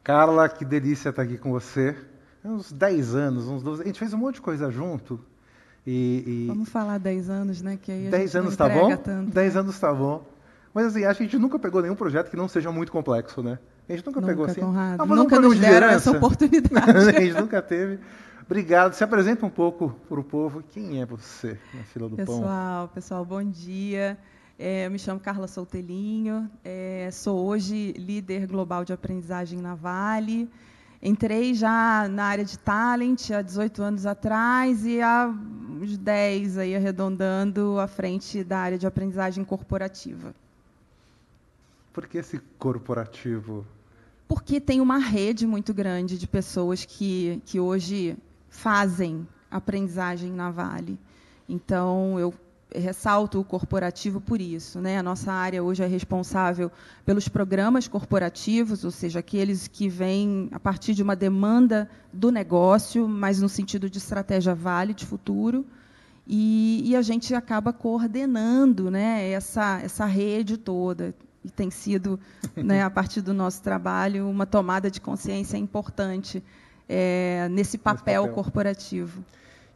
Carla, que delícia estar aqui com você. Uns 10 anos, uns 12. A gente fez um monte de coisa junto. Vamos falar 10 anos, né? Que aí a 10 gente não anos tá entrega bom? tanto. 10 Né? anos tá bom. Mas assim, a gente nunca pegou nenhum projeto que não seja muito complexo, né? A gente nunca pegou Nunca, assim. Conrado. Vamos fazer um Nunca programa nos de deram essa liderança? oportunidade. A gente nunca teve. Obrigado. Se apresenta um pouco para o povo. Quem é você na fila do pão? Pessoal, bom dia. Eu me chamo Carla Soutelinho. Sou hoje líder global de aprendizagem na Vale. Entrei já na área de talent há 18 anos atrás e há uns 10 aí arredondando à frente da área de aprendizagem corporativa. Por que esse corporativo? Porque tem uma rede muito grande de pessoas que hoje fazem aprendizagem na Vale. Então, eu ressalto o corporativo por isso, né? A nossa área hoje é responsável pelos programas corporativos, ou seja, aqueles que vêm a partir de uma demanda do negócio, mas no sentido de estratégia Vale de futuro. E a gente acaba coordenando, né, essa rede toda. E tem sido, né, a partir do nosso trabalho, uma tomada de consciência importante nesse papel corporativo.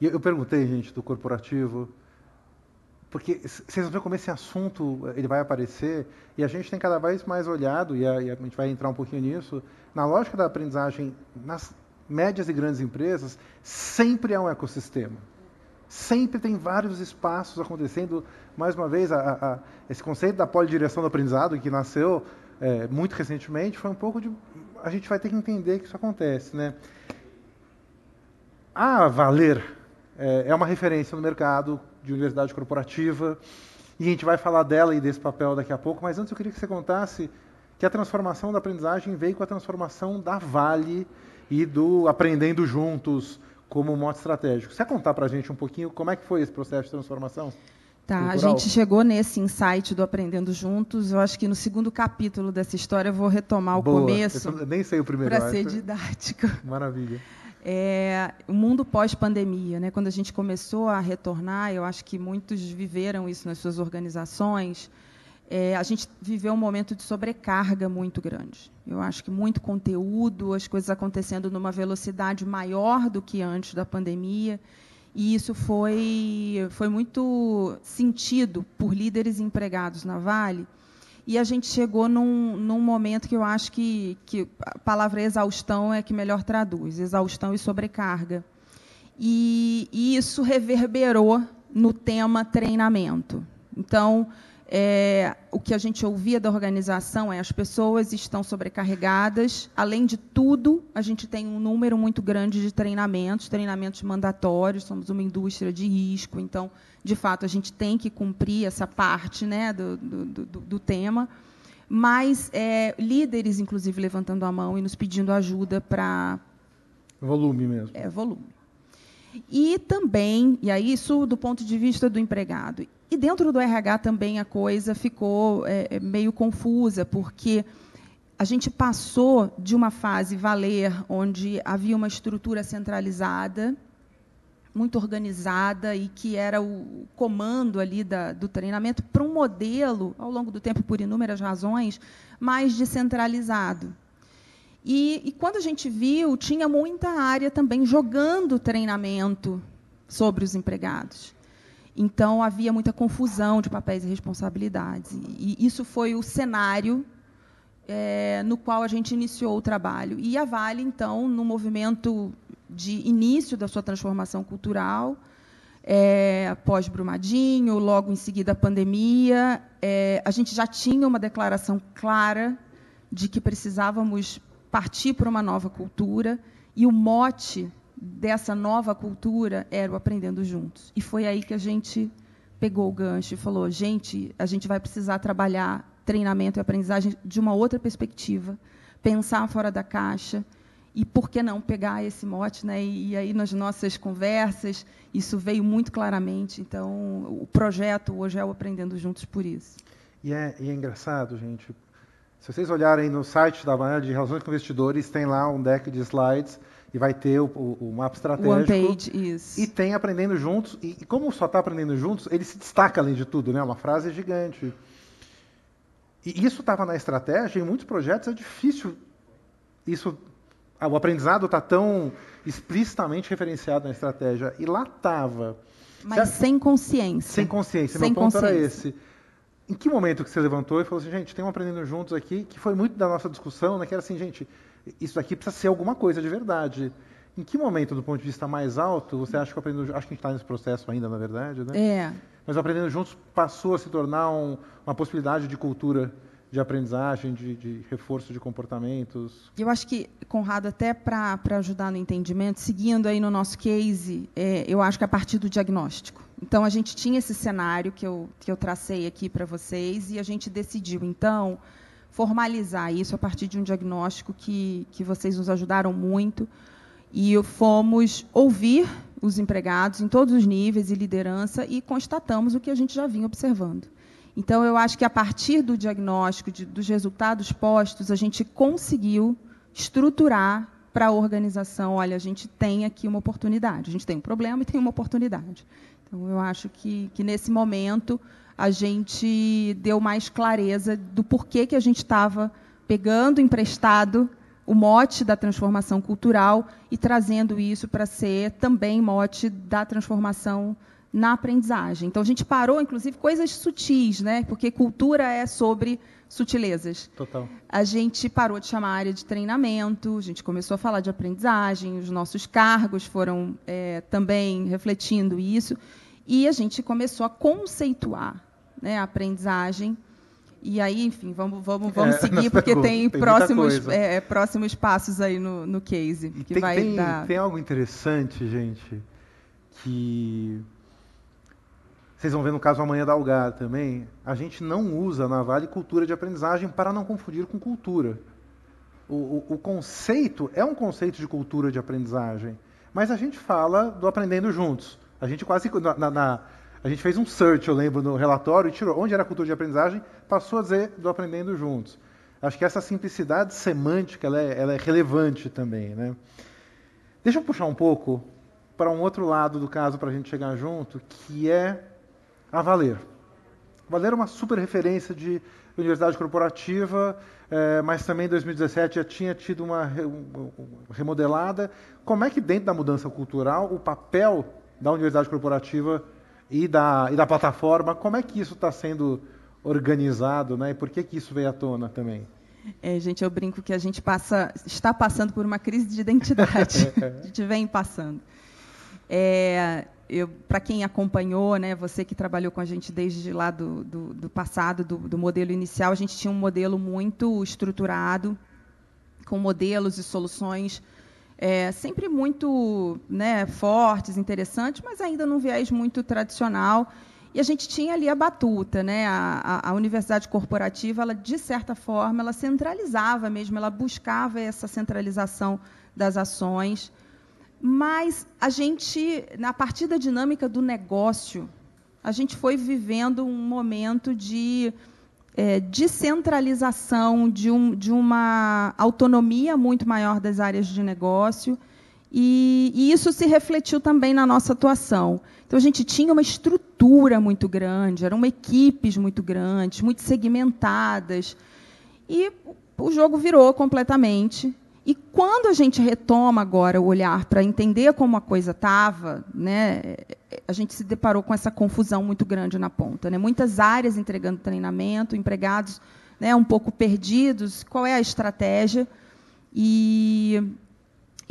E eu perguntei, gente, do corporativo, porque vocês vão ver como esse assunto ele vai aparecer, e a gente tem cada vez mais olhado, e a gente vai entrar um pouquinho nisso, na lógica da aprendizagem, nas médias e grandes empresas, sempre há um ecossistema. Sempre tem vários espaços acontecendo. Mais uma vez, esse conceito da polidireção do aprendizado, que nasceu muito recentemente, foi um pouco de... A gente vai ter que entender que isso acontece, né? A Valer é uma referência no mercado de universidade corporativa, e a gente vai falar dela e desse papel daqui a pouco, mas antes eu queria que você contasse que a transformação da aprendizagem veio com a transformação da Vale e do Aprendendo Juntos, como mote estratégico. Você quer contar para a gente um pouquinho como é que foi esse processo de transformação? Tá, a gente chegou nesse insight do Aprendendo Juntos. Eu acho que no segundo capítulo dessa história eu vou retomar o começo. Eu nem sei o primeiro. Para ser didática. Maravilha. O mundo pós-pandemia, né? Quando a gente começou a retornar, eu acho que muitos viveram isso nas suas organizações. A gente viveu um momento de sobrecarga muito grande. Eu acho que muito conteúdo, as coisas acontecendo numa velocidade maior do que antes da pandemia, e isso foi muito sentido por líderes empregados na Vale, e a gente chegou num momento que eu acho que a palavra exaustão é que melhor traduz, exaustão e sobrecarga. E isso reverberou no tema treinamento. Então, o que a gente ouvia da organização as pessoas estão sobrecarregadas. Além de tudo, a gente tem um número muito grande de treinamentos mandatórios, somos uma indústria de risco, então, de fato, a gente tem que cumprir essa parte, né, do tema, mas líderes, inclusive, levantando a mão e nos pedindo ajuda para... Volume mesmo. Volume. E também, e aí isso do ponto de vista do empregado. E dentro do RH também a coisa ficou meio confusa, porque a gente passou de uma fase Valer, onde havia uma estrutura centralizada, muito organizada, e que era o comando ali do treinamento, para um modelo, ao longo do tempo, por inúmeras razões, mais descentralizado. E quando a gente viu, tinha muita área também jogando treinamento sobre os empregados. Então, havia muita confusão de papéis e responsabilidades. E isso foi o cenário no qual a gente iniciou o trabalho. E a Vale, então, no movimento de início da sua transformação cultural, pós-Brumadinho, logo em seguida a pandemia, a gente já tinha uma declaração clara de que precisávamos partir para uma nova cultura, e o mote dessa nova cultura era o Aprendendo Juntos. E foi aí que a gente pegou o gancho e falou, gente, a gente vai precisar trabalhar treinamento e aprendizagem de uma outra perspectiva, pensar fora da caixa, e por que não pegar esse mote, né? E aí, nas nossas conversas, isso veio muito claramente. Então, o projeto hoje é o Aprendendo Juntos por isso. E é engraçado, gente. Se vocês olharem no site da Vale de Relações com Investidores, tem lá um deck de slides e vai ter o mapa estratégico. One page, isso. E tem Aprendendo Juntos. E como só está Aprendendo Juntos, ele se destaca além de tudo, né? Uma frase gigante. E isso estava na estratégia, e em muitos projetos é difícil o aprendizado está tão explicitamente referenciado na estratégia, e lá estava. Mas sem consciência. Sem consciência. Sem Meu ponto consciência. era esse. Em que momento que você levantou e falou assim, gente, tem um Aprendendo Juntos aqui, que foi muito da nossa discussão, né, que era assim, gente, isso aqui precisa ser alguma coisa de verdade. Em que momento, do ponto de vista mais alto, você acha que o Aprendendo Juntos, acho que a gente está nesse processo ainda, na verdade, né? Mas o Aprendendo Juntos passou a se tornar uma possibilidade de cultura de aprendizagem, de reforço de comportamentos? Eu acho que, Conrado, até para ajudar no entendimento, seguindo aí no nosso case, eu acho que a partir do diagnóstico. Então, a gente tinha esse cenário que eu tracei aqui para vocês, e a gente decidiu, então, formalizar isso a partir de um diagnóstico que vocês nos ajudaram muito, e fomos ouvir os empregados em todos os níveis e liderança, e constatamos o que a gente já vinha observando. Então, eu acho que, a partir do diagnóstico, dos resultados postos, a gente conseguiu estruturar para a organização, olha, a gente tem aqui uma oportunidade, a gente tem um problema e tem uma oportunidade. Então, eu acho que nesse momento, a gente deu mais clareza do porquê que a gente estava pegando emprestado o mote da transformação cultural e trazendo isso para ser também mote da transformação na aprendizagem. Então, a gente parou, inclusive, coisas sutis, né? Porque cultura é sobre sutilezas. Total. A gente parou de chamar a área de treinamento, a gente começou a falar de aprendizagem, os nossos cargos foram também refletindo isso, e a gente começou a conceituar, né, a aprendizagem. E aí, enfim, vamos seguir, porque tem próximos passos aí no case. Que tem algo interessante, gente, que vocês vão ver no caso amanhã da Algar também. A gente não usa na Vale cultura de aprendizagem para não confundir com cultura. O conceito é um conceito de cultura de aprendizagem, mas a gente fala do Aprendendo Juntos. A gente quase... A gente fez um search, eu lembro, no relatório, e tirou onde era a cultura de aprendizagem, passou a dizer do Aprendendo Juntos. Acho que essa simplicidade semântica ela é relevante também, né? Deixa eu puxar um pouco para um outro lado do caso para a gente chegar junto, que é a Valer. A Valer é uma super referência de universidade corporativa, mas também em 2017 já tinha tido uma remodelada. Como é que, dentro da mudança cultural, o papel da universidade corporativa e da plataforma, como é que isso está sendo organizado, né? E por que isso veio à tona também? Gente, eu brinco que a gente está passando por uma crise de identidade. A gente vem passando. Para quem acompanhou, né, você que trabalhou com a gente desde lá do passado, do modelo inicial, a gente tinha um modelo muito estruturado, com modelos e soluções sempre muito, né, fortes, interessantes, mas ainda num viés muito tradicional. E a gente tinha ali a batuta, né? A universidade corporativa, ela, de certa forma, ela centralizava mesmo, ela buscava essa centralização das ações. Mas a gente, a partir da dinâmica do negócio, a gente foi vivendo um momento de descentralização, de uma autonomia muito maior das áreas de negócio, e isso se refletiu também na nossa atuação. Então, a gente tinha uma estrutura muito grande, eram equipes muito grandes, muito segmentadas, e o jogo virou completamente. E quando a gente retoma agora o olhar para entender como a coisa estava, né, a gente se deparou com essa confusão muito grande na ponta, né? Muitas áreas entregando treinamento, empregados, né, um pouco perdidos, qual é a estratégia? E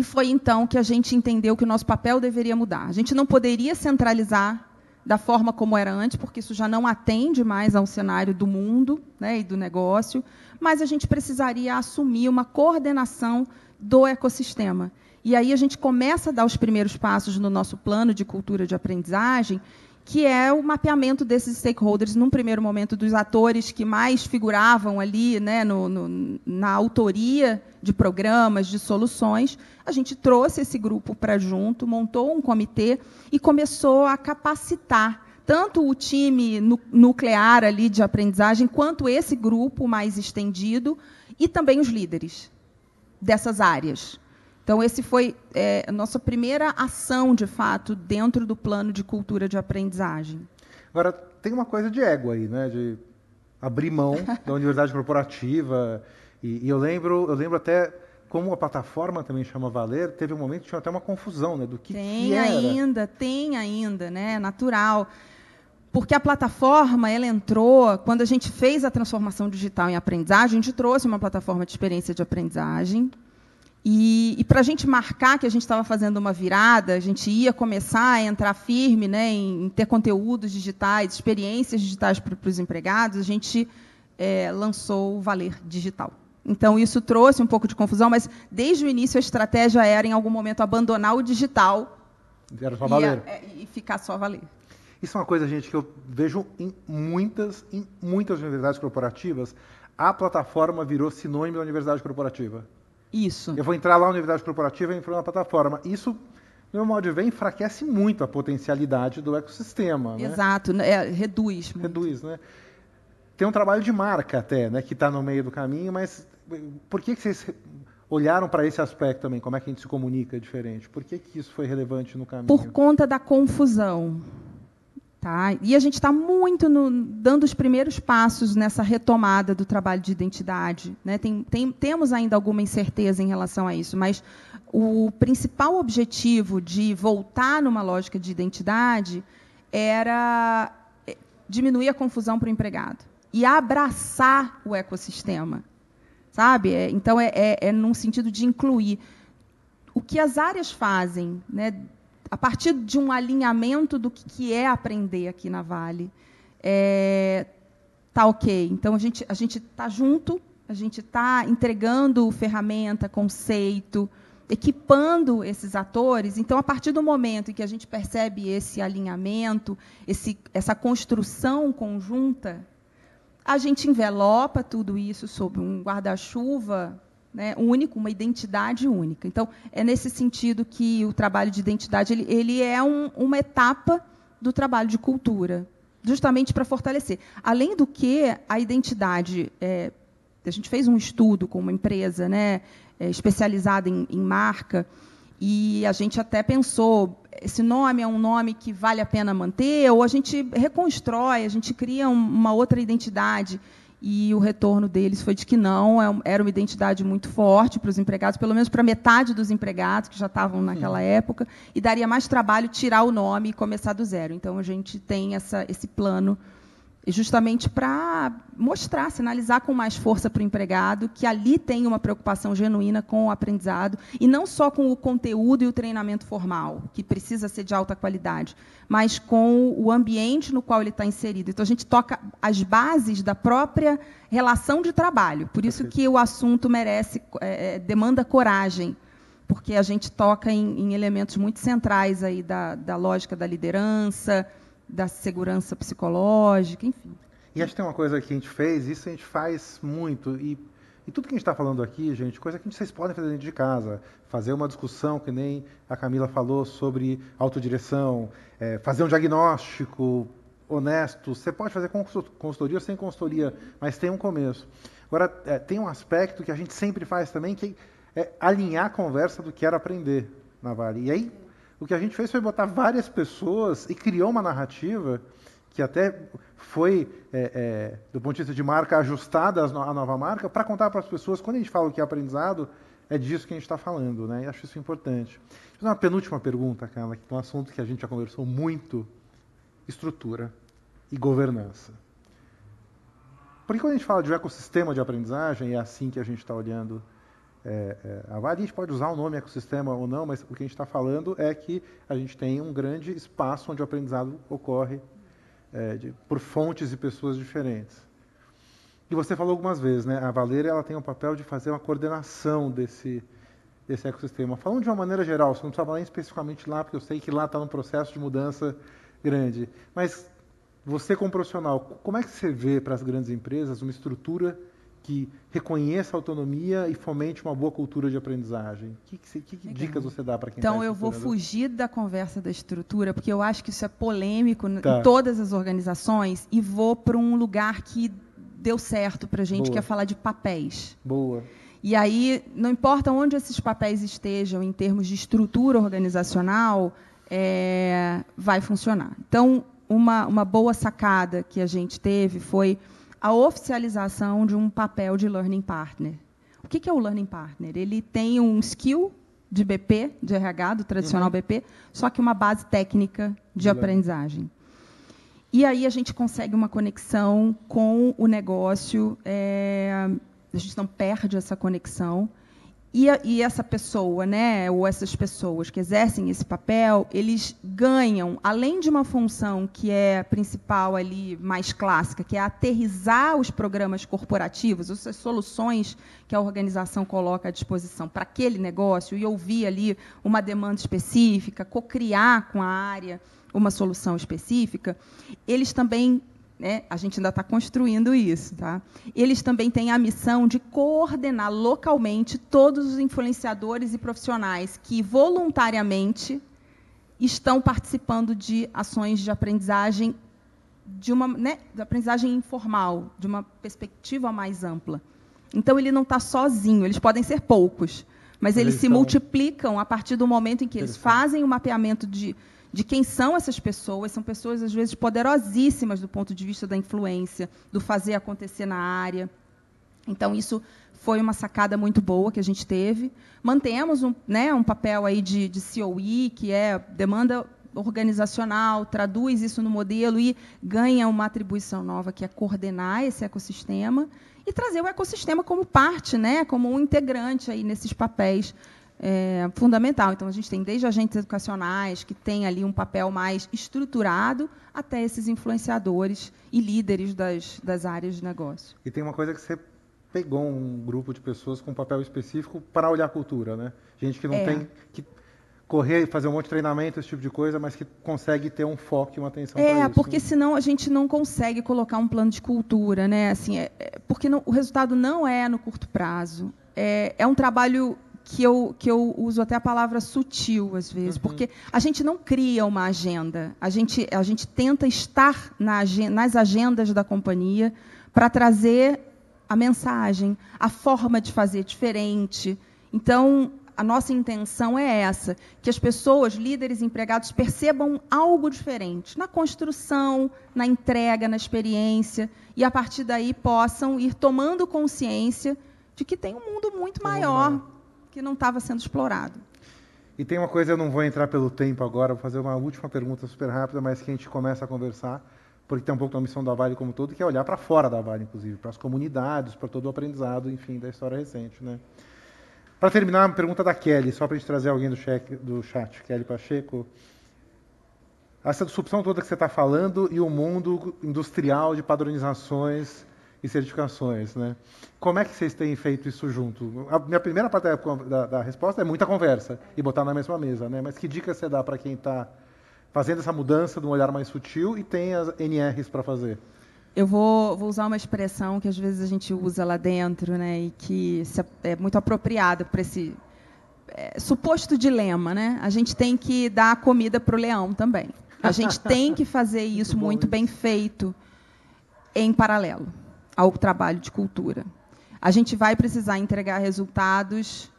foi então que a gente entendeu que o nosso papel deveria mudar. A gente não poderia centralizar da forma como era antes, porque isso já não atende mais ao cenário do mundo, né, e do negócio, mas a gente precisaria assumir uma coordenação do ecossistema. E aí a gente começa a dar os primeiros passos no nosso plano de cultura de aprendizagem, que é o mapeamento desses stakeholders, num primeiro momento, dos atores que mais figuravam ali, né, na autoria de programas, de soluções. A gente trouxe esse grupo para junto, montou um comitê e começou a capacitar tanto o time nuclear ali de aprendizagem, quanto esse grupo mais estendido, e também os líderes dessas áreas. Então, esse foi a nossa primeira ação, de fato, dentro do plano de cultura de aprendizagem. Agora, tem uma coisa de ego aí, né? De abrir mão da universidade corporativa. E eu lembro até como a plataforma também chama Valer, teve um momento que tinha até uma confusão, né, do que era. Tem ainda, né, natural. Porque a plataforma, ela entrou, quando a gente fez a transformação digital em aprendizagem, a gente trouxe uma plataforma de experiência de aprendizagem, e para a gente marcar que a gente estava fazendo uma virada, a gente ia começar a entrar firme, né, em ter conteúdos digitais, experiências digitais para os empregados, a gente lançou o Valer Digital. Então, isso trouxe um pouco de confusão, mas, desde o início, a estratégia era, em algum momento, abandonar o digital era só Valer. E ficar só Valer. Isso é uma coisa, gente, que eu vejo em muitas universidades corporativas. A plataforma virou sinônimo da universidade corporativa. Isso. Eu vou entrar lá na universidade corporativa e entro na plataforma. Isso, no meu modo de ver, enfraquece muito a potencialidade do ecossistema. Exato, reduz. Reduz, né? Tem um trabalho de marca até, né, que está no meio do caminho, mas por que vocês olharam para esse aspecto também? Como é que a gente se comunica diferente? Por que isso foi relevante no caminho? Por conta da confusão. Tá? E a gente está muito dando os primeiros passos nessa retomada do trabalho de identidade. Né? Temos ainda alguma incerteza em relação a isso, mas o principal objetivo de voltar numa lógica de identidade era diminuir a confusão para o empregado e abraçar o ecossistema. Sabe? Então, num sentido de incluir. O que as áreas fazem, né, a partir de um alinhamento do que é aprender aqui na Vale, tá ok. Então, a gente está junto, a gente está entregando ferramenta, conceito, equipando esses atores. Então, a partir do momento em que a gente percebe esse alinhamento, essa construção conjunta, a gente envelopa tudo isso sob um guarda-chuva, né, único, uma identidade única. Então, é nesse sentido que o trabalho de identidade ele é uma etapa do trabalho de cultura, justamente para fortalecer. Além do que, a identidade... a gente fez um estudo com uma empresa, né, especializada em marca, e a gente até pensou, esse nome é um nome que vale a pena manter, ou a gente reconstrói, a gente cria uma outra identidade. E o retorno deles foi de que não, era uma identidade muito forte para os empregados, pelo menos para metade dos empregados que já estavam naquela época, e daria mais trabalho tirar o nome e começar do zero. Então, a gente tem esse plano justamente para mostrar, sinalizar com mais força para o empregado que ali tem uma preocupação genuína com o aprendizado, e não só com o conteúdo e o treinamento formal, que precisa ser de alta qualidade, mas com o ambiente no qual ele está inserido. Então, a gente toca as bases da própria relação de trabalho. Por isso que o assunto demanda coragem, porque a gente toca em elementos muito centrais aí da lógica da liderança, da segurança psicológica, enfim. E acho que tem uma coisa que a gente fez, isso a gente faz muito, e tudo que a gente está falando aqui, gente, coisa que vocês podem fazer dentro de casa, fazer uma discussão, que nem a Camila falou, sobre autodireção, fazer um diagnóstico honesto. Você pode fazer com consultoria ou sem consultoria, mas tem um começo. Agora, tem um aspecto que a gente sempre faz também, que é alinhar a conversa do que era aprender na Vale. E aí, o que a gente fez foi botar várias pessoas e criou uma narrativa que até foi, do ponto de vista de marca, ajustada à nova marca, para contar para as pessoas, quando a gente fala o que é aprendizado, é disso que a gente está falando, né? E acho isso importante. Vou fazer uma penúltima pergunta, Carla, que é um assunto que a gente já conversou muito: estrutura e governança. Porque quando a gente fala de um ecossistema de aprendizagem, é assim que a gente está olhando a Vale. A gente pode usar o nome ecossistema ou não, mas o que a gente está falando é que a gente tem um grande espaço onde o aprendizado ocorre por fontes e pessoas diferentes. E você falou algumas vezes, né? A Valeria, ela tem o papel de fazer uma coordenação desse ecossistema. Falando de uma maneira geral, você não precisa falar especificamente lá, porque eu sei que lá está num processo de mudança grande. Mas você, como profissional, como é que você vê para as grandes empresas uma estrutura que reconheça a autonomia e fomente uma boa cultura de aprendizagem? Que dicas você dá para quem está Então, eu vou fugir da conversa da estrutura, porque eu acho que isso é polêmico em todas as organizações, e vou para um lugar que deu certo para a gente, que é falar de papéis. Boa. E aí, não importa onde esses papéis estejam, em termos de estrutura organizacional, vai funcionar. Então, uma boa sacada que a gente teve foi a oficialização de um papel de Learning Partner. O que é o Learning Partner? Ele tem um skill de BP, de RH, do tradicional BP, só que uma base técnica de aprendizagem. E aí a gente consegue uma conexão com o negócio, a gente não perde essa conexão. E essa pessoa, né, ou essas pessoas que exercem esse papel, eles ganham, além de uma função que é principal ali, mais clássica, que é aterrissar os programas corporativos, essas soluções que a organização coloca à disposição para aquele negócio e ouvir ali uma demanda específica, co-criar com a área uma solução específica, eles também... a gente ainda está construindo isso. Tá? Eles também têm a missão de coordenar localmente todos os influenciadores e profissionais que voluntariamente estão participando de ações de aprendizagem, de aprendizagem informal, de uma perspectiva mais ampla. Então, ele não está sozinho, eles podem ser poucos, mas eles se multiplicam a partir do momento em que eles fazem o mapeamento de quem são essas pessoas. São pessoas, às vezes, poderosíssimas do ponto de vista da influência, do fazer acontecer na área. Então, isso foi uma sacada muito boa que a gente teve. Mantemos um papel aí de COE, que é demanda organizacional, traduz isso no modelo e ganha uma atribuição nova, que é coordenar esse ecossistema e trazer o ecossistema como parte, como um integrante aí nesses papéis. Fundamental. Então, a gente tem desde agentes educacionais, que têm ali um papel mais estruturado, até esses influenciadores e líderes das áreas de negócio. E tem uma coisa que você pegou um grupo de pessoas com um papel específico para olhar a cultura, né? Gente que não tem que correr e fazer um monte de treinamento, esse tipo de coisa, mas que consegue ter um foco e uma atenção para isso. Porque senão a gente não consegue colocar um plano de cultura, né? Assim, porque o resultado não é no curto prazo. É um trabalho que eu uso até a palavra sutil, às vezes, porque a gente não cria uma agenda, a gente tenta estar nas agendas da companhia para trazer a mensagem, a forma de fazer diferente. Então, a nossa intenção é essa, que as pessoas, líderes, empregados, percebam algo diferente na construção, na entrega, na experiência, e, a partir daí, possam ir tomando consciência de que tem um mundo muito maior, que não estava sendo explorado. E tem uma coisa, eu não vou entrar pelo tempo agora, vou fazer uma última pergunta super rápida, mas que a gente começa a conversar, porque tem um pouco da missão da Vale como todo, que é olhar para fora da Vale, inclusive, para as comunidades, para todo o aprendizado, enfim, da história recente, né? Para terminar, uma pergunta da Kelly, só para a gente trazer alguém do chat, Kelly Pacheco. Essa disrupção toda que você está falando e o mundo industrial de padronizações e certificações, né? Como é que vocês têm feito isso junto? A minha primeira parte da resposta é muita conversa e botar na mesma mesa, né? Mas que dica você dá para quem está fazendo essa mudança de um olhar mais sutil e tem as NRs para fazer? Eu vou usar uma expressão que às vezes a gente usa lá dentro, né? E que é muito apropriada para esse suposto dilema, né? A gente tem que dar comida para o leão também. A gente tem que fazer isso muito bem feito em paralelo ao trabalho de cultura. A gente vai precisar entregar resultados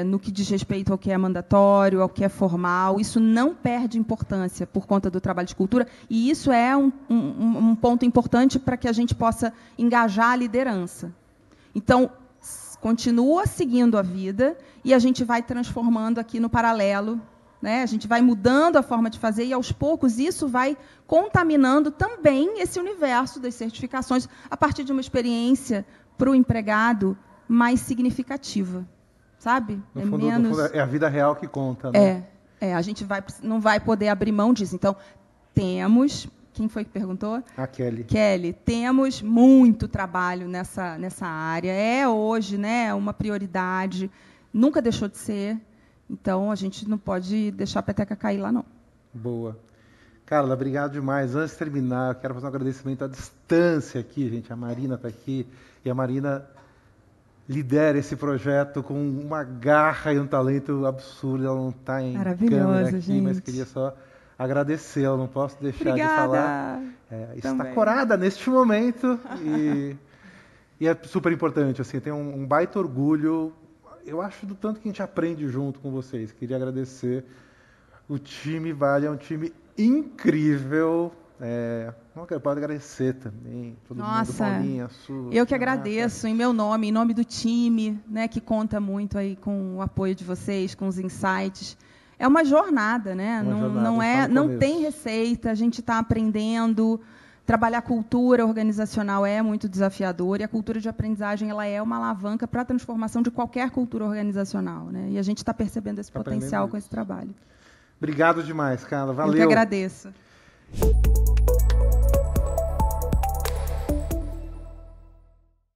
no que diz respeito ao que é mandatório, ao que é formal. Isso não perde importância por conta do trabalho de cultura, e isso é um ponto importante para que a gente possa engajar a liderança. Então, continua seguindo a vida e a gente vai transformando aqui no paralelo, né? A gente vai mudando a forma de fazer e, aos poucos, isso vai contaminando também esse universo das certificações a partir de uma experiência para o empregado mais significativa, sabe? No fundo, é a vida real que conta, né? A gente não vai poder abrir mão disso. Então, temos... Quem foi que perguntou? A Kelly. Kelly, temos muito trabalho nessa área. É hoje, né, uma prioridade. Nunca deixou de ser. Então, a gente não pode deixar a peteca cair lá, não. Boa. Carla, obrigado demais. Antes de terminar, eu quero fazer um agradecimento à distância aqui, gente. A Marina está aqui. E a Marina lidera esse projeto com uma garra e um talento absurdo. Ela não está em câmera aqui, gente. mas queria só agradecê-la. Não posso deixar Obrigada. de falar. Está corada neste momento e é super importante. Assim, tem um baita orgulho. Eu acho do tanto que a gente aprende junto com vocês. Queria agradecer. O time Vale é um time incrível. Não quero pode agradecer também, todo mundo, Nossa, Paulinha, Su, eu que Renata. agradeço, em meu nome, em nome do time, né, que conta muito aí com o apoio de vocês, com os insights. É uma jornada, né? Não tem receita, a gente está aprendendo. Trabalhar cultura organizacional é muito desafiador, e a cultura de aprendizagem ela é uma alavanca para a transformação de qualquer cultura organizacional, né? E a gente está percebendo esse potencial com esse trabalho. Obrigado demais, Carla. Valeu. Eu que agradeço.